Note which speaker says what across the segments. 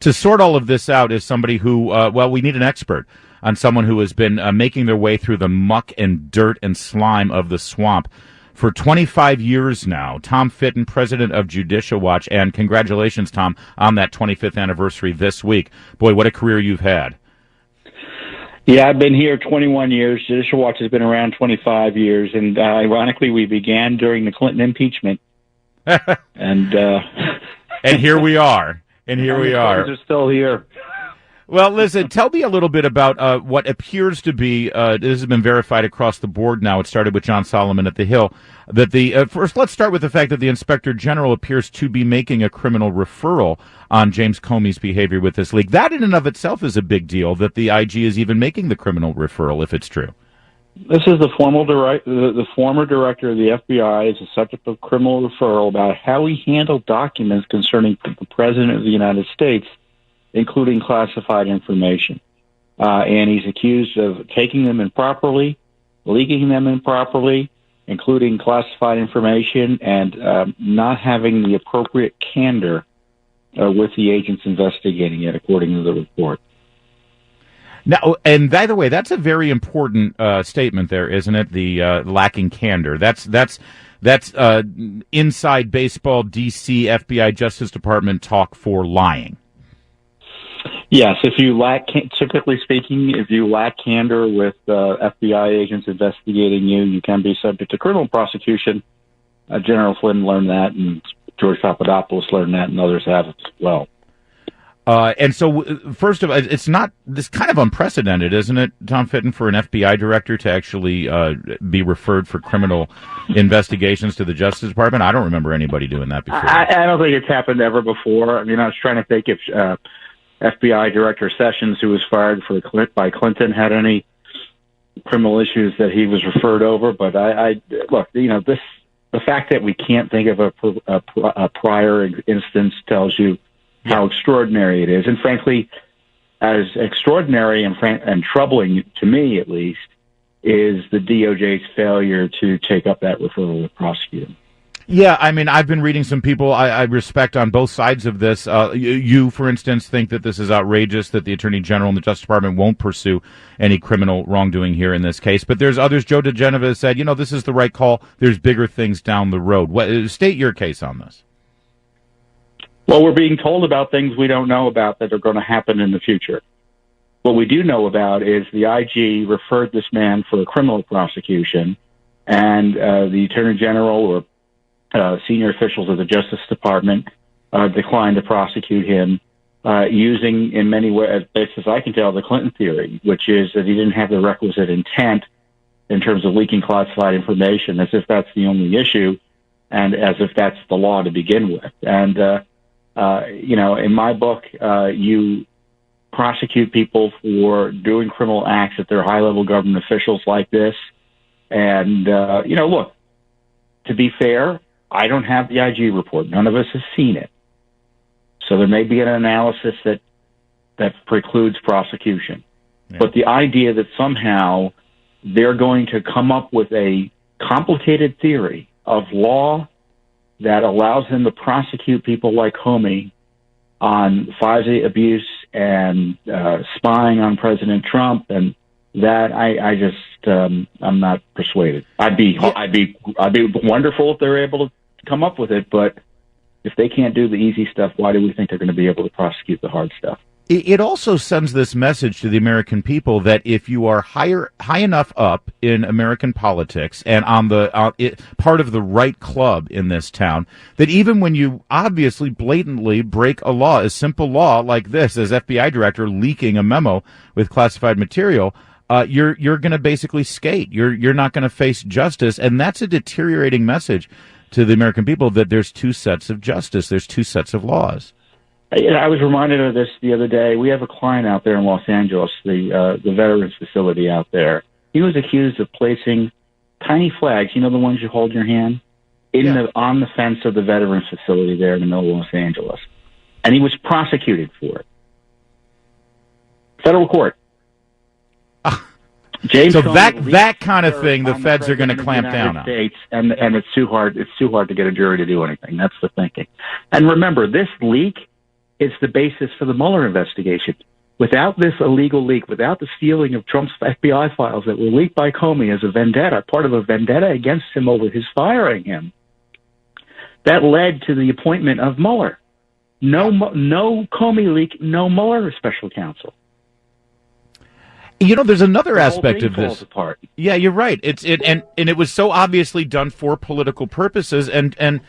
Speaker 1: to sort all of this out is somebody who, we need an expert on someone who has been making their way through the muck and dirt and slime of the swamp for 25 years now. Tom Fitton, president of Judicial Watch, and congratulations, Tom, on that 25th anniversary this week. Boy, what a career you've had.
Speaker 2: Yeah, I've been here 21 years. Judicial Watch has been around 25 years, and ironically, we began during the Clinton impeachment. And
Speaker 1: here we are. And here we are.
Speaker 2: Clintons are still here.
Speaker 1: Well, listen, tell me a little bit about what appears to be, this has been verified across the board now, it started with John Solomon at the Hill, that first let's start with the fact that the Inspector General appears to be making a criminal referral on James Comey's behavior with this leak. That in and of itself is a big deal, that the IG is even making the criminal referral, if it's true.
Speaker 2: This is the former director of the FBI is the subject of criminal referral about how he handled documents concerning the President of the United States, including classified information. And he's accused of taking them improperly, leaking them improperly, including classified information, and not having the appropriate candor with the agents investigating it, according to the report.
Speaker 1: Now, and by the way, that's a very important statement there, isn't it? The lacking candor. That's inside baseball, D.C., FBI, Justice Department talk for lying.
Speaker 2: Yes, if you lack, typically speaking, if you lack candor with FBI agents investigating you, you can be subject to criminal prosecution. General Flynn learned that, and George Papadopoulos learned that, and others have as well.
Speaker 1: And so, first of all, it's kind of unprecedented, isn't it, Tom Fitton, for an FBI director to actually be referred for criminal investigations to the Justice Department? I don't remember anybody doing that before.
Speaker 2: I don't think it's happened ever before. I mean, I was trying to think if FBI Director Sessions, who was fired by Clinton, had any criminal issues that he was referred over. But look, the fact that we can't think of a prior instance tells you how extraordinary it is. And frankly, as extraordinary and troubling to me, at least, is the DOJ's failure to take up that referral with prosecuting.
Speaker 1: Yeah, I mean, I've been reading some people I respect on both sides of this. You, for instance, think that this is outrageous, that the Attorney General and the Justice Department won't pursue any criminal wrongdoing here in this case. But there's others. Joe DeGenevis said, this is the right call. There's bigger things down the road. State your case on this.
Speaker 2: Well, we're being told about things we don't know about that are going to happen in the future. What we do know about is the IG referred this man for a criminal prosecution, and the Attorney General or senior officials of the Justice Department declined to prosecute him using, in many ways, as best as I can tell, the Clinton theory, which is that he didn't have the requisite intent in terms of leaking classified information, as if that's the only issue and as if that's the law to begin with. And, in my book, you prosecute people for doing criminal acts if they're high-level government officials like this. And, look, to be fair, I don't have the IG report. None of us has seen it. So there may be an analysis that precludes prosecution. Yeah. But the idea that somehow they're going to come up with a complicated theory of law that allows them to prosecute people like Comey on FISA abuse and spying on President Trump, and that I'm not persuaded. I'd be wonderful if they're able to come up with it, but if they can't do the easy stuff, why do we think they're going to be able to prosecute the hard stuff?
Speaker 1: It also sends this message to the American people that if you are high enough up in American politics and on part of the right club in this town, that even when you obviously blatantly break a law, a simple law like this, as FBI director leaking a memo with classified material, you're going to basically skate. You're not going to face justice, and that's a deteriorating message to the American people that there's two sets of justice, there's two sets of laws.
Speaker 2: I was reminded of this the other day. We have a client out there in Los Angeles, the Veterans Facility out there. He was accused of placing tiny flags, the ones you hold in your hand, on the fence of the Veterans Facility there in the middle of Los Angeles. And he was prosecuted for it. Federal court. James
Speaker 1: so that kind of thing, the feds are going to clamp down on.
Speaker 2: And it's too hard to get a jury to do anything. That's the thinking. And remember, this leak It's the basis for the Mueller investigation. Without this illegal leak, without the stealing of Trump's FBI files that were leaked by Comey as a vendetta, part of a vendetta against him over his firing him, that led to the appointment of Mueller. No Comey leak, no Mueller special counsel.
Speaker 1: You know, there's another aspect of
Speaker 2: falls
Speaker 1: this.
Speaker 2: Apart.
Speaker 1: Yeah, you're right. And it was so obviously done for political purposes. And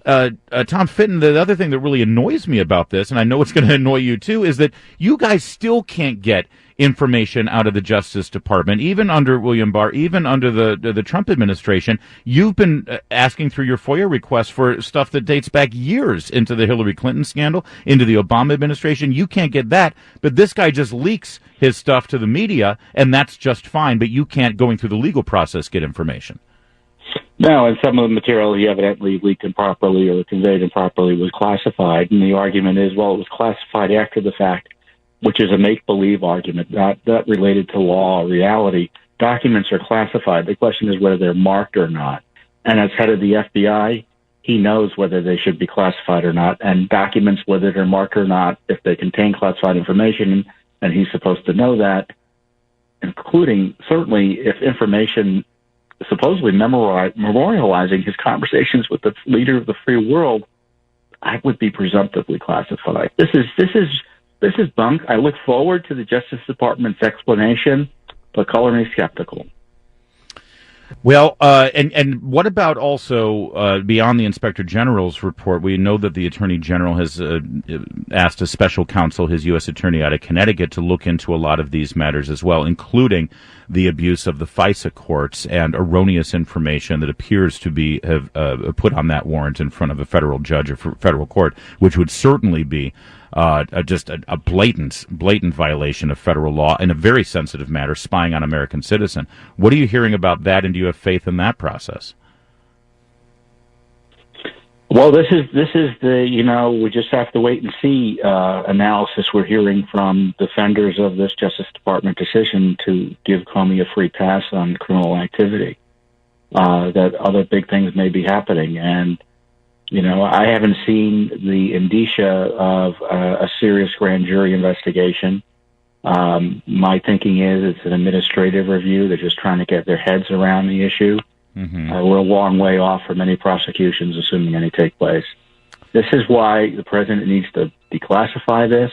Speaker 1: Tom Fitton, the other thing that really annoys me about this, and I know it's going to annoy you too, is that you guys still can't get information out of the Justice Department, even under William Barr, even under the Trump administration. You've been asking through your FOIA requests for stuff that dates back years into the Hillary Clinton scandal, into the Obama administration. You can't get that, but this guy just leaks his stuff to the media, and that's just fine, but you can't, going through the legal process, get information.
Speaker 2: No, and some of the material he evidently leaked improperly or conveyed improperly was classified, and the argument is, well, it was classified after the fact, which is a make-believe argument, not related to law or reality. Documents are classified. The question is whether they're marked or not. And as head of the FBI, he knows whether they should be classified or not, and documents, whether they're marked or not, if they contain classified information, and he's supposed to know that, including certainly if information supposedly memorializing his conversations with the leader of the free world, I would be presumptively classified. This is bunk. I look forward to the Justice Department's explanation, but color me skeptical.
Speaker 1: Well, and what about also beyond the Inspector General's report? We know that the Attorney General has asked a special counsel, his U.S. Attorney out of Connecticut, to look into a lot of these matters as well, including the abuse of the FISA courts and erroneous information that appears to be put on that warrant in front of a federal judge or federal court, which would certainly be just a blatant violation of federal law in a very sensitive matter, spying on American citizen. What are you hearing about that, and do you have faith in that process?
Speaker 2: Well, this is the, we just have to wait and see analysis we're hearing from defenders of this Justice Department decision to give Comey a free pass on criminal activity, that other big things may be happening. And I haven't seen the indicia of a serious grand jury investigation. My thinking is it's an administrative review. They're just trying to get their heads around the issue. Mm-hmm. We're a long way off from any prosecutions, assuming any take place. This is why the president needs to declassify this.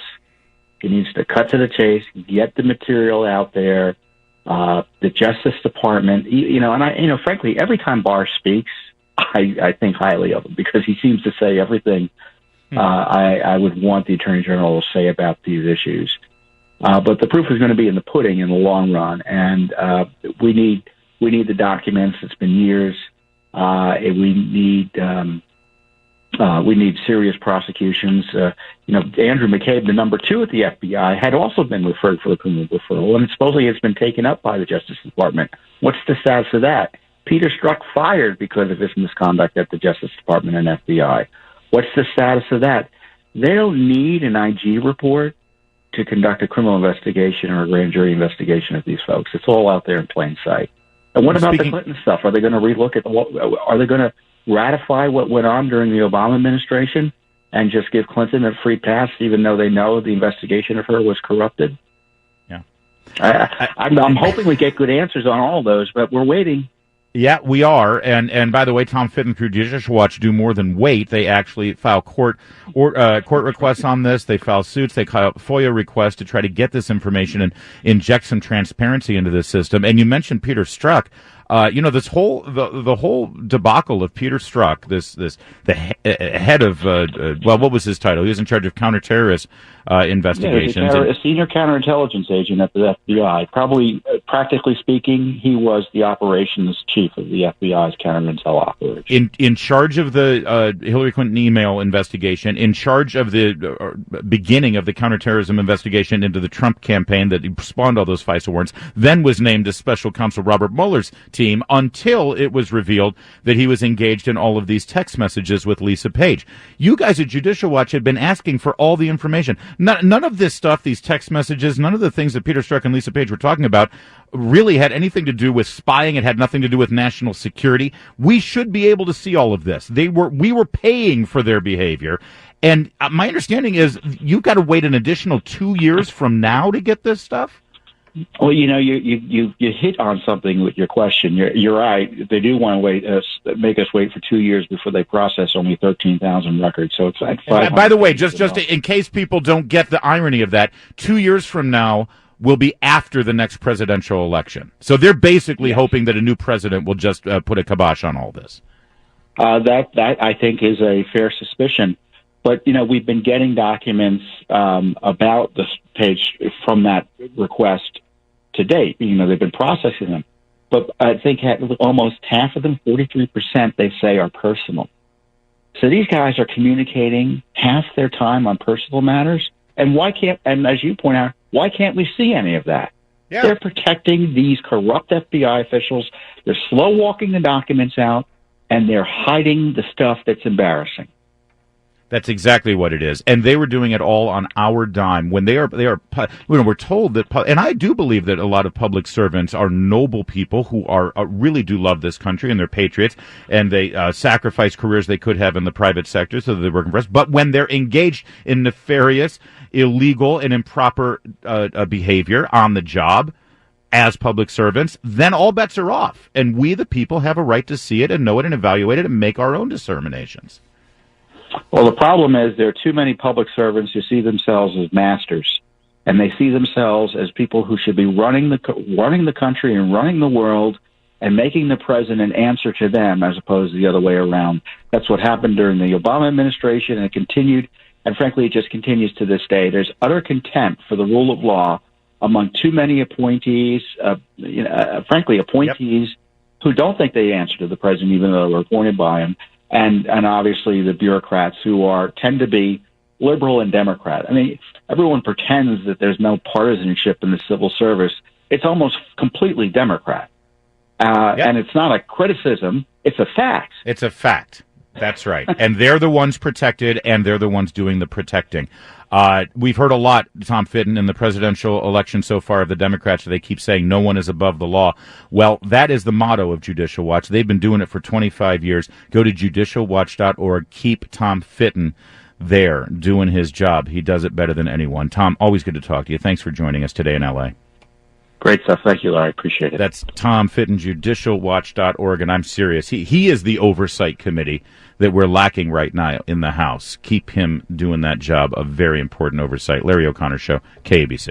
Speaker 2: He needs to cut to the chase, get the material out there. The Justice Department, frankly, every time Barr speaks, I think highly of him because he seems to say everything I would want the Attorney General to say about these issues. But the proof is going to be in the pudding in the long run, and we need the documents. It's been years. We need serious prosecutions. Andrew McCabe, the number 2 at the FBI, had also been referred for a criminal referral, and supposedly it's been taken up by the Justice Department. What's the status of that? Peter Strzok fired because of his misconduct at the Justice Department and FBI. What's the status of that? They don't need an IG report to conduct a criminal investigation or a grand jury investigation of these folks. It's all out there in plain sight. And what about the Clinton stuff? Are they going to relook at are they going to ratify what went on during the Obama administration and just give Clinton a free pass, even though they know the investigation of her was corrupted?
Speaker 1: Yeah.
Speaker 2: I'm hoping we get good answers on all those, but we're waiting.
Speaker 1: Yeah, we are. And by the way, Tom Fitton through Judicial Watch do more than wait. They actually file court requests on this. They file suits. They file FOIA requests to try to get this information and inject some transparency into this system. And you mentioned Peter Strzok. This whole the whole debacle of Peter Strzok, the head of what was his title? He was in charge of counterterrorist investigations.
Speaker 2: Yeah, a senior counterintelligence agent at the FBI. Probably, practically speaking, he was the operations chief of the FBI's counterintel operation. In
Speaker 1: charge of the Hillary Clinton email investigation, in charge of the beginning of the counterterrorism investigation into the Trump campaign that spawned all those FISA warrants, then was named as special counsel Robert Mueller's team seem until it was revealed that he was engaged in all of these text messages with Lisa Page. You guys at Judicial Watch had been asking for all the information. None of this stuff, these text messages, none of the things that Peter Strzok and Lisa Page were talking about really had anything to do with spying. It had nothing to do with national security. We should be able to see all of this. We were paying for their behavior. And my understanding is you've got to wait an additional 2 years from now to get this stuff?
Speaker 2: Well, you hit on something with your question. You're right. They do want to make us wait for 2 years before they process only 13,000 records. So it's like.
Speaker 1: By the way, just in case people don't get the irony of that, 2 years from now will be after the next presidential election. So they're basically hoping that a new president will just put a kibosh on all this.
Speaker 2: That I think is a fair suspicion. But, we've been getting documents about this page from that request to date. They've been processing them. But I think almost half of them, 43%, they say are personal. So these guys are communicating half their time on personal matters. And and as you point out, why can't we see any of that? Yeah. They're protecting these corrupt FBI officials. They're slow walking the documents out, and they're hiding the stuff that's embarrassing.
Speaker 1: That's exactly what it is, and they were doing it all on our dime. When we're told that, and I do believe that a lot of public servants are noble people who are really do love this country and they're patriots, and they sacrifice careers they could have in the private sector so that they're working for us. But when they're engaged in nefarious, illegal, and improper behavior on the job as public servants, then all bets are off, and we, the people, have a right to see it and know it and evaluate it and make our own determinations.
Speaker 2: Well, the problem is there are too many public servants who see themselves as masters, and they see themselves as people who should be running the country and running the world and making the president answer to them as opposed to the other way around. That's what happened during the Obama administration, and it continued, and frankly, it just continues to this day. There's utter contempt for the rule of law among too many appointees, appointees who don't think they answer to the president even though they were appointed by him. And obviously the bureaucrats who tend to be liberal and Democrat. I mean, everyone pretends that there's no partisanship in the civil service. It's almost completely Democrat. And it's not a criticism. It's a fact.
Speaker 1: It's a fact. That's right. And they're the ones protected, and they're the ones doing the protecting. We've heard a lot, Tom Fitton, in the presidential election so far of the Democrats. They keep saying no one is above the law. Well, that is the motto of Judicial Watch. They've been doing it for 25 years. Go to judicialwatch.org. Keep Tom Fitton there doing his job. He does it better than anyone. Tom, always good to talk to you. Thanks for joining us today in L.A.
Speaker 2: Great stuff. Thank you, Larry. Appreciate it.
Speaker 1: That's Tom Fitton, judicialwatch.org, and I'm serious. He is the oversight committee that we're lacking right now in the House. Keep him doing that job of very important oversight. Larry O'Connor Show, KABC.